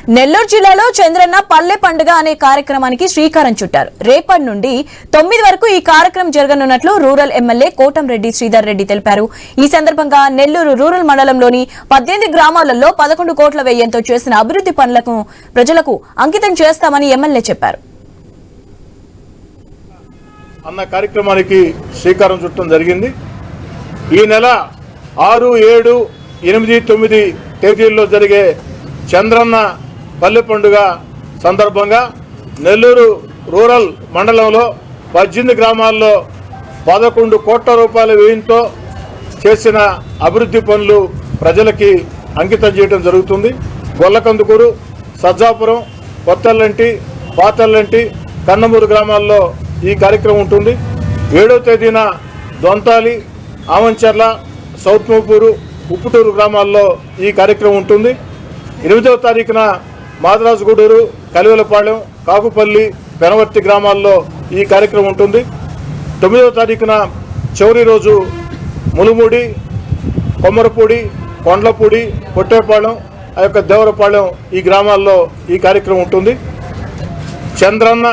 నెల్లూరు జిల్లాలో చంద్రన్న పల్లె పండుగ అనే కార్యక్రమానికి శ్రీకారం చుట్టారు. రేపటి నుండి 9 వరకు ఈ కార్యక్రమం జరగనున్నట్లు రూరల్ ఎమ్మెల్యే కోటంరెడ్డి శ్రీధర్ రెడ్డి తెలిపారు. ఈ సందర్భంగా నెల్లూరు రూరల్ మండలంలోని 18 గ్రామాలలో 11 కోట్ల వ్యయంతో చేసిన అభివృద్ధి పనులను ప్రజలకు అంకితం చేస్తామని ఎమ్మెల్యే చెప్పారు. అన్న కార్యక్రమానికి శ్రీకారం చుట్టడం జరిగింది. ఈ నెల 6, 7, 8, 9 తేదీల్లో జరిగే చంద్రన్న పల్లె పండుగ సందర్భంగా నెల్లూరు రూరల్ మండలంలో 18 గ్రామాల్లో 11 కోట్ల రూపాయల వ్యయంతో చేసిన అభివృద్ధి పనులు ప్రజలకి అంకితం చేయడం జరుగుతుంది. గొల్లకందుకూరు, సజ్జాపురం, కొత్తల్లంటి, పాతల్లంటి, కన్నమూరు గ్రామాల్లో ఈ కార్యక్రమం ఉంటుంది. 7వ తేదీన దొంతాలి, ఆమంచర్ల, సౌత్ మోపూరు, ఉప్పుటూరు గ్రామాల్లో ఈ కార్యక్రమం ఉంటుంది. 8వ తారీఖున మాదరాజుగూడూరు, కలివెలపాలెం, కాకుపల్లి, పెనవర్తి గ్రామాల్లో ఈ కార్యక్రమం ఉంటుంది. 9వ తారీఖున చివరి రోజు ములుమూడి, కొమ్మరపూడి, కొండ్లపూడి, పొట్టేపాలెం, దేవరపాలెం ఈ గ్రామాల్లో ఈ కార్యక్రమం ఉంటుంది. చంద్రన్న